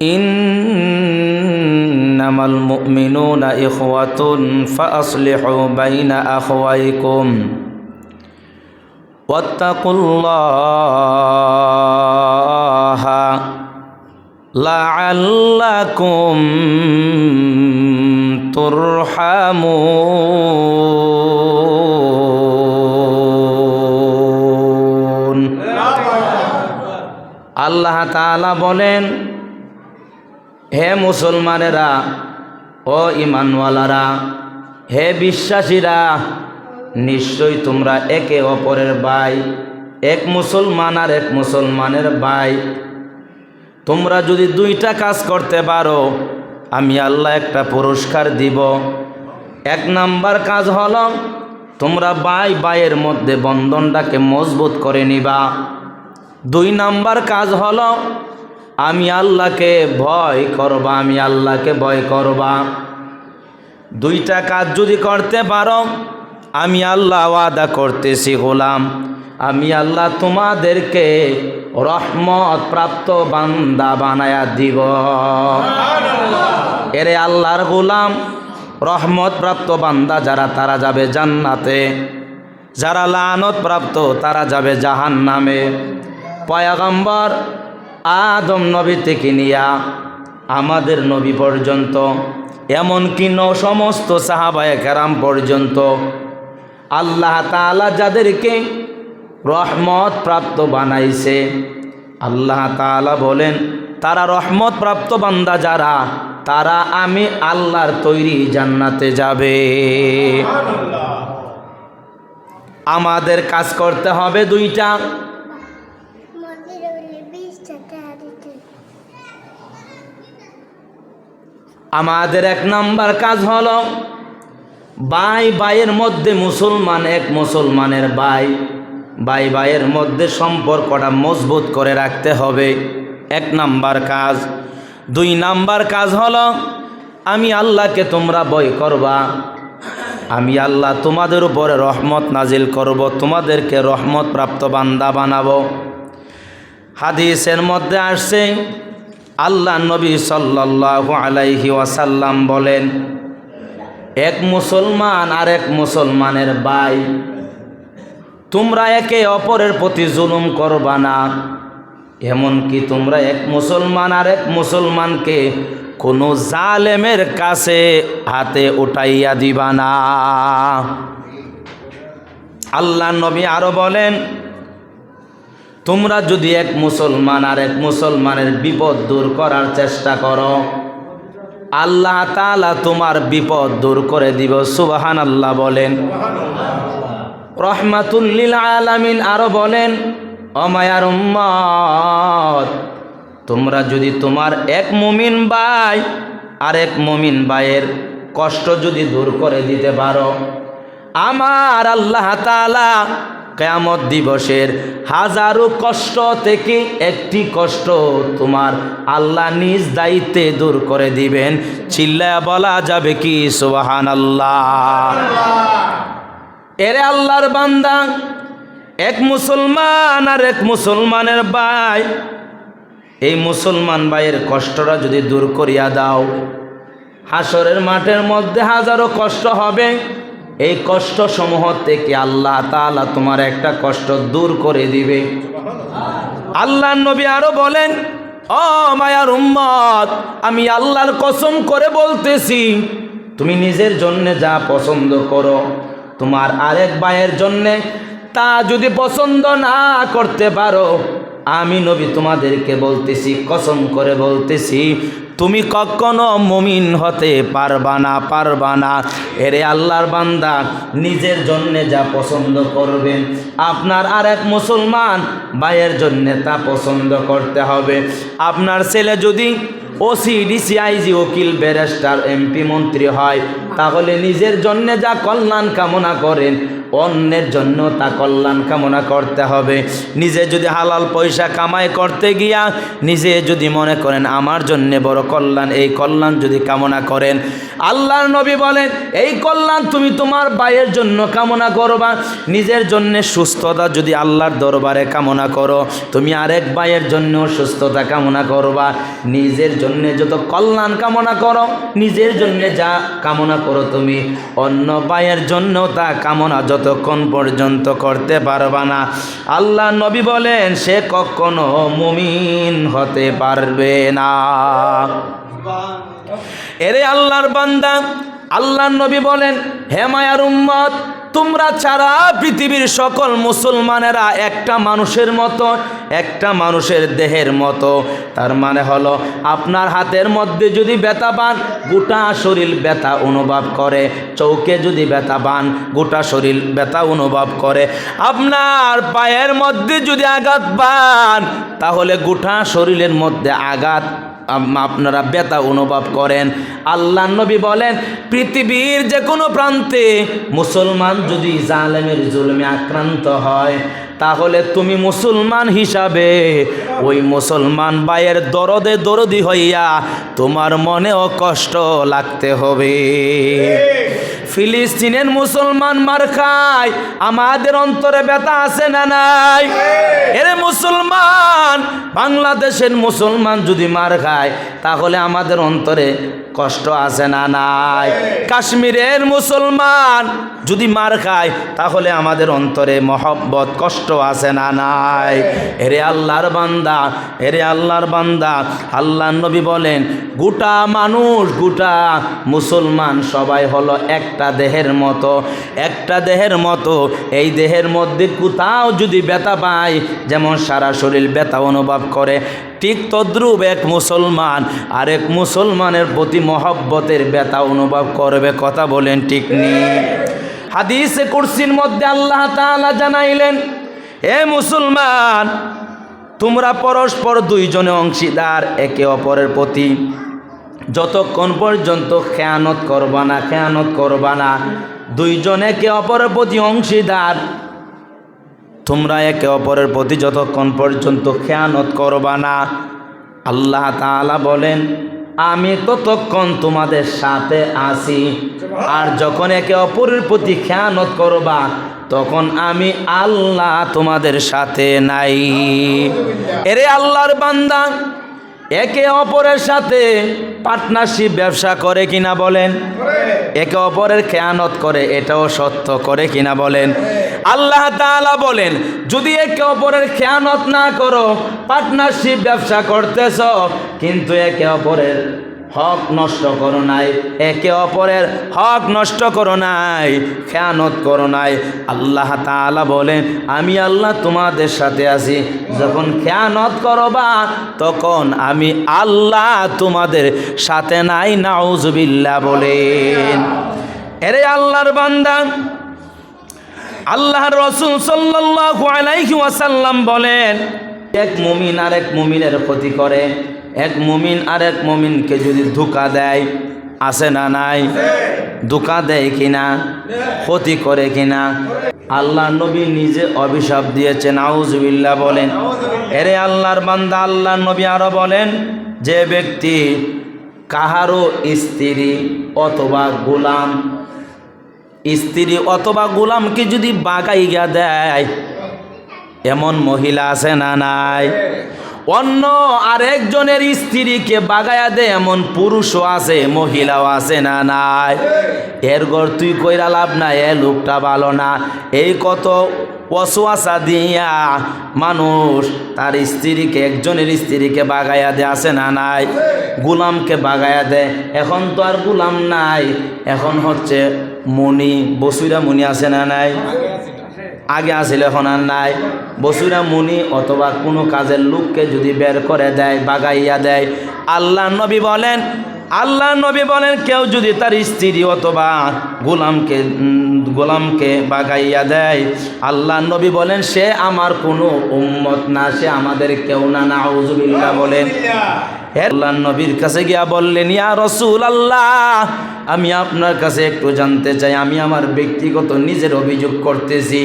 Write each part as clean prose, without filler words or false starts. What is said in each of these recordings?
ইন্নামাল মুমিনুনা ইখওয়াতুন ফাআসলিহু বাইনা আখওয়াইকুম ওয়াত্তাকুল্লাহা লাআল্লাকুম তুরহামুন। আল্লাহ তাআলা বলেন, হে মুসলমানেরা, ও ঈমানওয়ালারা, হে বিশ্বাসীরা, নিশ্চয়ই তোমরা একে অপরের ভাই, এক মুসলমান আর এক মুসলমানের ভাই। তোমরা যদি দুইটা কাজ করতে পারো, আমি আল্লাহ একটা পুরস্কার দিব। এক নাম্বার কাজ হলো তোমরা ভাই ভাইয়ের মধ্যে বন্ধনটাকে মজবুত করে নিবা। দুই নাম্বার কাজ হলো আমি আল্লাহকে ভয় করবা, আমি আল্লাহকে ভয় করবা। দুইটা কাজ যদি করতে পারো, আমি আল্লাহ ওয়াদা করতেছি গোলাম, আমি আল্লাহ তোমাদেরকে রহমত প্রাপ্ত বান্দা বানায়া দিব। এরে আল্লাহর গোলাম, রহমত প্রাপ্ত বান্দা যারা তারা যাবে জান্নাতে, যারা লানত প্রাপ্ত তারা যাবে জাহান্নামে। পয়গম্বর আদম নবী থেকে নিয়া আমাদের নবী পর্যন্ত, এমনকি সমস্ত সাহাবায়ে কেরাম পর্যন্ত আল্লাহ তাআলা যাদেরকে রহমত প্রাপ্ত বানাইছে, আল্লাহ তাআলা বলেন তারা রহমত প্রাপ্ত বান্দা যারা, তারা আমি আল্লাহর তৈরি জান্নাতে যাবে। আমাদের কাজ করতে হবে দুইটা। আমাদের এক নাম্বার কাজ হলো ভাই ভাইয়ের মধ্যে, মুসলমান এক মুসলমানের ভাই, ভাই ভাইয়ের মধ্যে সম্পর্কটা মজবুত করে রাখতে হবে, এক নাম্বার কাজ। দুই নাম্বার কাজ হলো আমি আল্লাহকে তোমরা ভয় করবা, আমি আল্লাহ তোমাদের উপরে রহমত নাজিল করব, তোমাদেরকে রহমত প্রাপ্ত বান্দা বানাবো। হাদিসের মধ্যে আসছে, আল্লাহ নবী সাল্লাল্লাহু আলাইহি ওয়াসাল্লাম বলেন, এক মুসলমান আর এক মুসলমানের ভাই, তোমরা একে অপরের প্রতি জুলুম করবা না, এমনকি তোমরা এক মুসলমান আর এক মুসলমানকে কোনো জালেমের কাছে হাতে উঠাইয়া দিবা না। আল্লাহ নবী আরো বলেন, তোমরা যদি এক মুসলমান আর এক মুসলমানের বিপদ দূর করার চেষ্টা করো, আল্লাহ তাআলা তোমার বিপদ দূর করে দিব। সুবহানাল্লাহ বলেন। রহমাতুল লিল আলামিন আরো বলেন, ও মায়ার উম্মত, তোমরা যদি তোমার এক মুমিন ভাই আর এক মুমিন ভাইয়ের কষ্ট যদি দূর করে দিতে পারো, আমার আল্লাহ তাআলা কিয়ামত দিবসের হাজারো কষ্ট থেকে একটি কষ্ট তোমার আল্লাহ নিজ দায়িত্বে দূর করে দিবেন। চিল্লায়া বলা যাবে কি সুবহানাল্লাহ। এরে আল্লাহর বান্দা, এক মুসলমান আর এক মুসলমানের ভাই, এই মুসলমান ভাইয়ের কষ্টটা যদি দূর করিয়া দাও, হাসরের মাঠের মধ্যে হাজারো কষ্ট হবে, এই কষ্ট সমূহ থেকে আল্লাহ তাআলা তোমার একটা কষ্ট দূর করে দিবে। আল্লাহ নবী আরো বলেন, ও মায়ার উম্মত, আমি আল্লাহর কসম করে বলতেছি, তুমি নিজের জন্য যা পছন্দ করো, তোমার আরেক ভাইয়ের জন্য তা যদি পছন্দ না করতে পারো, আমি নবী তোমাদেরকে বলতেছি, কসম করে বলতেছি, তুমি কখনো মুমিন হতে পারবা না, পারবা না। এরে আল্লাহর বান্দা, নিজের জন্যে যা পছন্দ করবেন, আপনার আরেক মুসলমান ভাইয়ের জন্যে তা পছন্দ করতে হবে। আপনার ছেলে যদি ওসি, ডিসি, আইজি, উকিল, ব্যারিস্টার, এমপি, মন্ত্রী হয়, তাহলে নিজের জন্যে যা কল্যাণ কামনা করেন, অন্যের জন্য তা কল্যাণ কামনা করতে হবে। নিজে যদি হালাল পয়সা কামাই করতে গিয়া নিজে যদি মনে করেন আমার জন্য বড় কল্যাণ, এই কল্যাণ যদি কামনা করেন, আল্লাহর নবী বলেন এই কল্যাণ তুমি তোমার ভাইয়ের জন্য কামনা করবা। নিজের জন্য সুস্থতা যদি আল্লাহর দরবারে কামনা করো, তুমি আরেক ভাইয়ের জন্য সুস্থতা কামনা করবা। নিজের জন্য যত কল্যাণ কামনা করো, নিজের জন্য যা কামনা করো তুমি, অন্য ভাইয়ের জন্য তা কামনা যতক্ষণ পর্যন্ত করতে পারবা না, আল্লাহ নবী বলেন সে কখনো মুমিন হতে পারবে না। এরে আল্লাহর বান্দা, আল্লাহর নবী বলেন হে মায়ার উম্মত, তোমরা ছাড়া পৃথিবীর সকল মুসলমানেরা একটা মানুষের মতো, একটা মানুষের দেহের মতো। তার মানে হলো আপনার হাতের মধ্যে যদি ব্যথা পান, গোটা শরীর ব্যথা অনুভব করে। চৌকে যদি ব্যথা পান, গোটা শরীর ব্যথা অনুভব করে। আপনার পায়ের মধ্যে যদি আঘাত পান, তাহলে গোটা শরীরের মধ্যে আঘাত আপনারা ব্যথা অনুভব করেন। আল্লাহ নবী বলেন পৃথিবীর যে কোনো প্রান্তে মুসলমান যদি জালেমের জুলমে আক্রান্ত হয়, তাহলে তুমি মুসলমান হিসাবে ওই মুসলমান ভাইয়ের দরদে দরদি হইয়া তোমার মনেও কষ্ট লাগতে হবে। ফিলিস্তিনের মুসলমান মার খায়, আমাদের অন্তরে ব্যথা আছে না নাই? এরে মুসলমান, বাংলাদেশের মুসলমান যদি মার খায়, তাহলে আমাদের অন্তরে কষ্ট আছে না নাই? কাশ্মীরের মুসলমান যদি মার খায়, তাহলে আমাদের অন্তরে মহব্বত কষ্ট আছে না নাই? এরে আল্লাহর বান্দা, এরে আল্লাহর বান্দা, আল্লাহর নবী বলেন গোটা মানুষ, গোটা মুসলমান সবাই হলো একটা দেহের মতো, একটা দেহের মতো। এই দেহের মধ্যে কোথাও যদি ব্যথা পায়, যেমন সারা শরীর ব্যথা অনুভব করে, ঠিক তদ্রূপ এক মুসলমান আরেক মুসলমানের প্রতি মহব্বতের ব্যথা অনুভব করবে। কথা বলেন ঠিক নেই? হাদিসে কুরসির মধ্যে আল্লাহ তাআলা জানাইলেন এ মুসলমান, তোমরা পরস্পর দুইজনে অংশীদার, একে অপরের প্রতি যতক্ষণ পর্যন্ত খেয়ানত করবা না, খেয়ানত করবা না। দুইজন একে অপরের প্রতি অংশীদার, তোমরা একে অপরের প্রতি যতক্ষণ পর্যন্ত খেয়ানত করবা না, আল্লাহ তাআলা বলেন আমি ততক্ষণ তোমাদের সাথে আছি। আর যখন একে অপরের প্রতি খেয়ানত করবা, তখন আমি আল্লাহ তোমাদের সাথে নাই। এরে আল্লাহর বান্দা, একে অপরের সাথে পার্টনারশিপ ব্যবসা করে কিনা বলেন? একে অপরের খেয়ানত করে, এটাও সত্য, করে কিনা বলেন? আল্লাহ তাআলা বলেন যদি একে অপরের খেয়ানত না করো, পার্টনারশিপ ব্যবসা করতেছ, কিন্তু একে অপরের হক নষ্ট করো নাই, একে অপরের হক নষ্ট করো নাই, খেয়ানত করো নাই, আল্লাহ তাআলা বলেন আমি আল্লাহ তোমাদের সাথে আছি। যখন খেয়ানত করবা, তখন আমি আল্লাহ তোমাদের সাথে নাই। নাউজুবিল্লাহ বলেন। এরে আল্লাহর বান্দা, আল্লাহর রাসূল সাল্লাল্লাহু আলাইহি ওয়াসাল্লাম বলেন এক মুমিন আরেক মুমিনের ক্ষতি করে, এক মুমিন আরেক মুমিনকে যদি ধোঁকা দেয়, আছে না নাই? ধোঁকা দেয় কিনা, ক্ষতি করে কিনা, আল্লাহ নবী নিজে অভিশাপ দিয়েছেন। নাউজুবিল্লাহ বলেন। এরে আল্লাহর বান্দা, আল্লাহ নবী আরো বলেন যে ব্যক্তি কাহারও স্ত্রী অথবা গোলাম, স্ত্রী অথবা গোলামকে যদি বাগাইয়া দেয়, এমন মহিলা আছে না নাই? অন্য আরেকজনের স্ত্রীকে বাগায়া দেয় এমন পুরুষও আছে, মহিলাও আছে না নাই? এর ঘর তুই কইরা লাভ না, এ লোকটা ভালো না, এই কত ওয়াসওয়াসা দিয়া মানুষ তার স্ত্রীকে, একজনের স্ত্রীকে বাগায়া দেয়, আছে না নাই? গোলামকে বাগায়া দেয়। এখন তো আর গোলাম নাই, এখন হচ্ছে মণি, বসুরা মণি, আছে না নাই? আগে আসিল, এখন আর নাই। বসুরা মুনি অথবা কোনো কাজের লোককে যদি বের করে দেয়, বাগাইয়া দেয়, আল্লাহ নবী বলেন, আল্লাহ নবী বলেন কেউ যদি তার স্ত্রী অথবা গোলামকে বাগাইয়া দেয়, আল্লাহ নবী বলেন সে আমার কোনো উম্মত না, সে আমাদের কেউ না। নাউজুবিল্লাহ বলেন। আল্লাহর নবীর কাছে গিয়া বললেন, ইয়া রাসূলুল্লাহ, আমি আপনার কাছে একটু জানতে চাই, আমি আমার ব্যক্তিগত নিজের অভিযোগ করতেছি,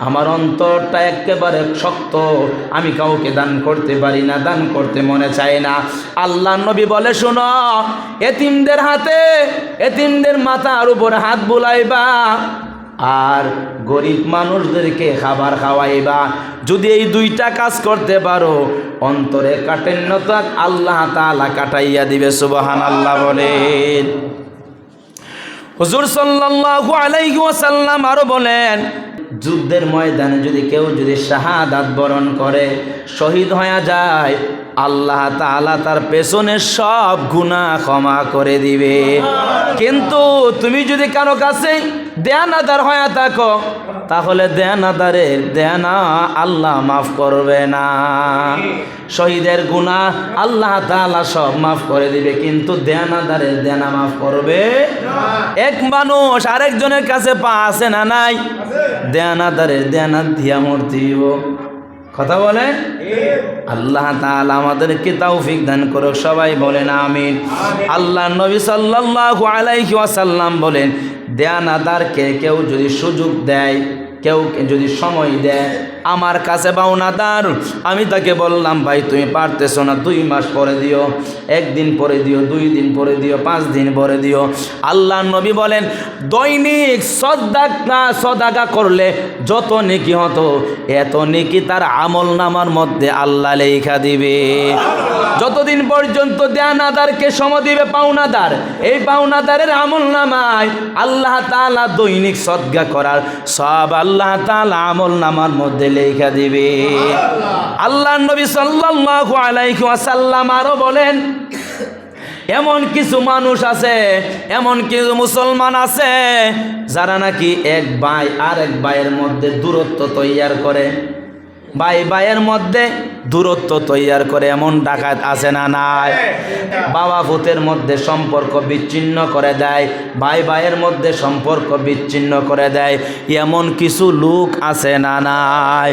আমার অন্তরটা একেবারে শক্ত, আমি কাউকে দান করতে পারি না, দান করতে মনে চায় না। আল্লাহর নবী বলে, শোনো, এতিমদের হাতে, এতিমদের মাথার উপর হাত বুলাইবা আর গরিব মানুষদেরকে খাবার খাওয়াইবা। যদি এই দুইটা কাজ করতে পারো, অন্তরে কাঠিন্যতা আল্লাহ তাআলা কাটাইয়া দিবে। সুবহানাল্লাহ বলেন। হুজুর সাল্লাল্লাহু আলাইহি ওয়াসাল্লাম আরো বলেন, যুদ্ধের ময়দানে যদি শাহাদাত বরণ করে, শহীদ হয়ে যায়, আল্লাহ তাআলা তার পেছনের সব গুনাহ ক্ষমা করে দিবে। কিন্তু তুমি যদি কারো কাছে দেনাদার হয়ে থাকো, তাহলে দেনাদারের দেনা আল্লাহ মাফ করবে না। শহীদের গুনাহ আল্লাহ তাআলা সব মাফ করে দিবে, কিন্তু দেনাদারের দেনা মাফ করবে না। এক মানুষ আরেকজনের কাছে পা আছে না নাই? দেনাদারের দেনা দিয়া মরতে দিব। কথা বলেন। আল্লাহ তাআলা আমাদেরকে তৌফিক দান করুক, সবাই বলেন আমিন। আল্লাহ নবী সাল্লাল্লাহু আলাইহি ওয়াসাল্লাম বলেন, দেনাদারকে কেউ যদি সুযোগ দেয়, কেউ যদি সময় দেয়, আমার কাছে পাওনাদার, আমি তাকে বললাম, ভাই তুমি পারতেছো না, 2 মাস পরে দিও, 1 দিন পরে দিও, 2 দিন পরে দিও, 5 দিন পরে দিও। আল্লাহ নবী বলেন, দৈনিক সদাকা করলে যত নেকি হতো, এত নেকি তার আমল নামার মধ্যে আল্লাহ লেখা দিবে। যতদিন পর্যন্ত দেনাদারকে সময় দিবে পাওনাদার, এই পাওনাদারের আমল নামায় আল্লাহ তাআলা দৈনিক সদকা করার সব আল্লাহ তাআলা আমল নামার মধ্যে লেখা দিবে। আল্লাহ নবী সাল্লাল্লাহু আলাইহি ওয়াসাল্লাম আরো বলেন, এমন কিছু মানুষ আছে, এমন কিছু মুসলমান আছে, যারা নাকি এক ভাই আর এক ভাইয়ের মধ্যে দূরত্ব তৈয়ার করে, ভাই ভাইয়ের মধ্যে দূরত্ব তৈয়ার করে। এমন ডাকাত আছে না নাই? বাবা পুতের মধ্যে সম্পর্ক বিচ্ছিন্ন করে দেয়, ভাই ভাইয়ের মধ্যে সম্পর্ক বিচ্ছিন্ন করে দেয়, এমন কিছু লোক আছে না নাই?